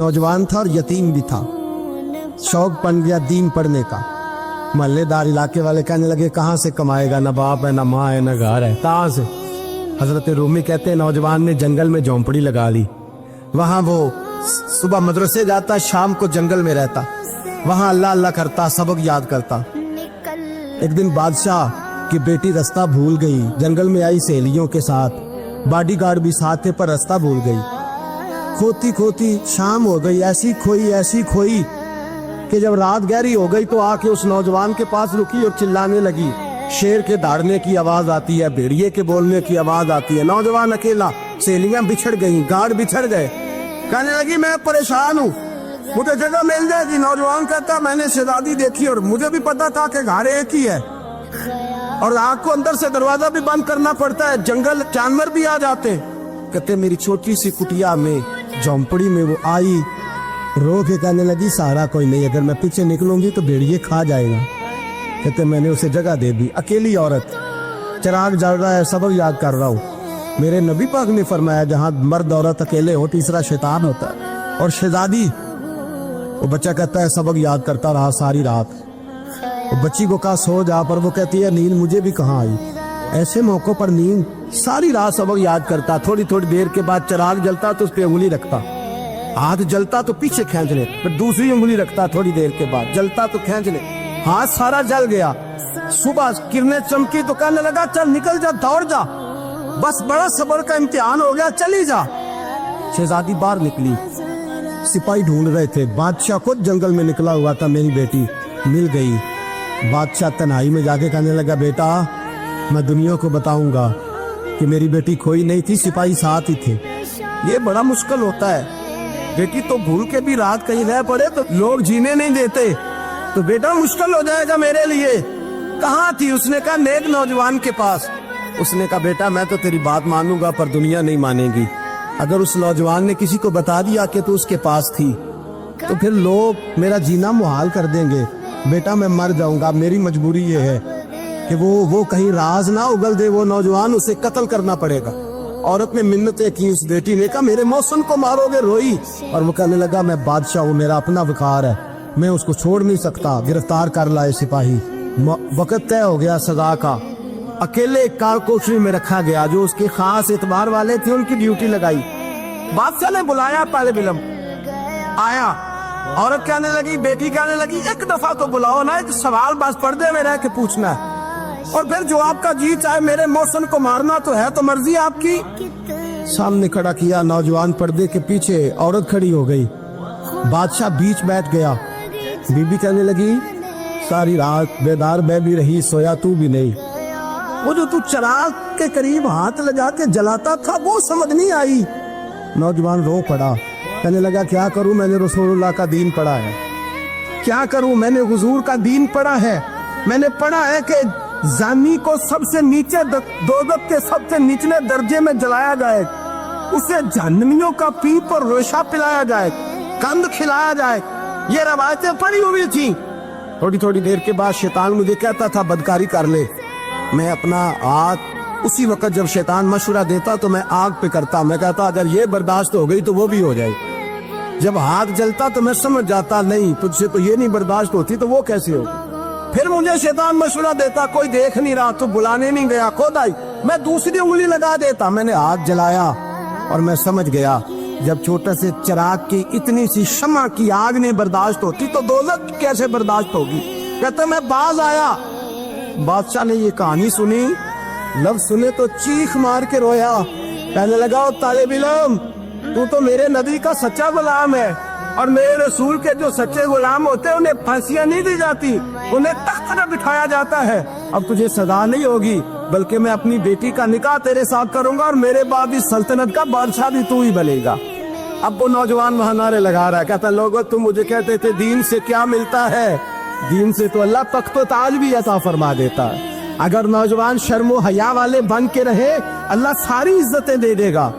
नौजवान था और यतीम भी था। शौक बन गया दीन पढ़ने का। मोहल्लेदार इलाके वाले कहने लगे कहाँ से कमाएगा, ना बाप है ना माँ है ना घर है, कहाँ से। हजरत रूमी कहते हैं नौजवान ने जंगल में झोंपड़ी लगा ली। वहाँ वो सुबह मदरसे जाता, शाम को जंगल में रहता, वहाँ अल्लाह अल्लाह करता, सबक याद करता। एक दिन बादशाह की बेटी रास्ता भूल गई, जंगल में आई सहेलियों के साथ, बॉडीगार्ड भी साथ थे पर रास्ता भूल गई। खोती खोती शाम हो गई, ऐसी खोई कि जब रात गहरी हो गई तो आके उस नौजवान के पास रुकी और चिल्लाने लगी। शेर के दहाड़ने की आवाज आती है, भेड़िए के बोलने की आवाज आती है। नौजवान अकेला, सहेलियां बिछड़ गई, गार्ड बिछड़ गए। कहने लगी मैं परेशान हूँ, मुझे जगह मिल जाएगी। नौजवान कहता मैंने शहजादी देखी और मुझे भी पता था कि घर एक ही है और आग को अंदर से दरवाजा भी बंद करना पड़ता है, जंगल जानवर भी आ जाते। कहते मेरी छोटी सी कुटिया में, झोंपड़ी में वो आई, रो के कहने लगी सहारा कोई नहीं, अगर मैं पीछे निकलूंगी तो भेड़िए खा जाएगा। कहते मैंने उसे जगह दे दी। अकेली औरत, चिराग जल रहा है, सबक याद कर रहा हूँ। मेरे नबी पाक ने फरमाया जहाँ मर्द औरत अकेले हो तीसरा शैतान होता है। और शहजादी, वो बच्चा कहता है सबक याद करता रहा सारी रात। वो बच्ची को कहा सो जा, पर वो कहती है नींद मुझे भी कहाँ आई। ऐसे मौकों पर नींद, सारी रात सबक याद करता। थोड़ी थोड़ी देर के बाद चिराग जलता तो उस पर उंगली रखता, हाथ जलता तो पीछे खींच ले, फिर दूसरी उंगली रखता। थोड़ी देर के बाद जलता तो खींच ले, हाथ सारा जल गया। सुबह किरणें चमकी तो कहने लगा चल निकल जा, दौड़ जा, बस बड़ा सब्र का इम्तिहान हो गया, चली जा। शहजादी बाहर निकली, सिपाही ढूंढ रहे थे। बादशाह खुद जंगल में निकला हुआ था, मेरी बेटी मिल गई। बादशाह तन्हाई में जाके कहने लगा बेटा मैं दुनिया को बताऊंगा कि मेरी बेटी खोई नहीं थी, सिपाही साथ ही थे। ये बड़ा मुश्किल होता है, बेटी तो भूल के भी रात कहीं रह पड़े तो लोग जीने नहीं देते, तो बेटा मुश्किल हो जाएगा मेरे लिए। कहाँ थी? उसने कहा नेक नौजवान के पास। उसने कहा बेटा मैं तो तेरी बात मानूंगा पर दुनिया नहीं मानेगी। अगर उस नौजवान ने किसी को बता दिया कि तू उसके पास थी तो फिर लोग मेरा जीना मुहाल कर देंगे। बेटा मैं मर जाऊंगा, मेरी मजबूरी ये है कि वो कहीं राज ना उगल दे वो नौजवान, उसे कत्ल करना पड़ेगा। औरत ने मिन्नतें की, उस बेटी ने कहा मेरे मौसम को मारोगे, रोई। और वो कहने लगा मैं बादशाह हूँ, मेरा अपना वकार है, मैं उसको छोड़ नहीं सकता। गिरफ्तार कर लाए सिपाही। वक्त तय हो गया सजा का। अकेले कारकोठरी में रखा गया, जो उसके खास एतबार वाले थे उनकी ड्यूटी लगाई। बादशाह ने बुलाया, पहले बिलम आया। औरत कहने लगी, बेटी कहने लगी एक दफा तो बुलाओ ना, एक सवाल बस पर्दे में रह के पूछना है और फिर जो आपका जी चाहे, मेरे मौसम को मारना तो है, तो मर्जी आपकी। सामने खड़ा किया, नौजवान पर्दे के पीछे, औरत खड़ी हो गई। बादशाह बीच बैठ गया। बीबी कहने लगी सारी रात बेदार मैं भी रही, सोया तू भी नहीं। वो जो तू चिराग के करीब हाथ लगा के जलाता था वो समझ नहीं आई। नौजवान रो पड़ा, कहने लगा क्या करूं, मैंने रसूलुल्लाह का दीन पढ़ा है, क्या करूं, मैंने हुजूर का दीन पढ़ा है। मैंने पढ़ा है कि जानी को सबसे नीचे दोज़ख के सबसे निचले दर्जे में जलाया जाए, उसे जहन्नमियों का पीप और रेशा पिलाया जाए, कंद खिलाया जाए। ये रवायतें पड़ी हुई थी। थोड़ी थोड़ी देर के बाद शैतान मुझे कहता था बदकारी कर ले। मैं अपना हाथ उसी वक्त जब शैतान मशवरा देता तो मैं आग पे करता। मैं कहता अगर ये बर्दाश्त हो गई तो वो भी हो जाए। जब हाथ जलता तो मैं समझ जाता नहीं तुझसे तो ये नहीं बर्दाश्त होती तो वो कैसे हो। फिर मुझे शैतान मशवरा देता कोई देख नहीं रहा तो बुलाने नहीं गया, खुद आई, मैं दूसरी उंगली लगा देता। मैंने हाथ जलाया और मैं समझ गया जब छोटे से चिराग की इतनी सी शमा की आग नहीं बर्दाश्त होती तो दोज़ख कैसे बर्दाश्त होगी। कहता मैं बाज आया। बादशाह ने ये कहानी सुनी, लफ्ज सुने तो चीख मार के रोया। कहने लगा तालिब इल्म तू तो मेरे नबी का सच्चा गुलाम है और मेरे रसूल के जो सच्चे गुलाम होते हैं उन्हें फांसियां नहीं दी जाती, उन्हें तख्त पर बिठाया जाता है। अब तुझे सजा नहीं होगी बल्कि मैं अपनी बेटी का निकाह तेरे साथ करूंगा और मेरे बाद इस सल्तनत का बादशाह भी तू ही बनेगा। अब वो नौजवान वहां नारे लगा रहा है, कहता लोगों तुम मुझे कहते थे दीन से क्या मिलता है, दीन से तो अल्लाह तख्त व ताज भी अता फरमा देता है। अगर नौजवान शर्म व हया वाले बन के रहे अल्लाह सारी इज्जतें दे देगा।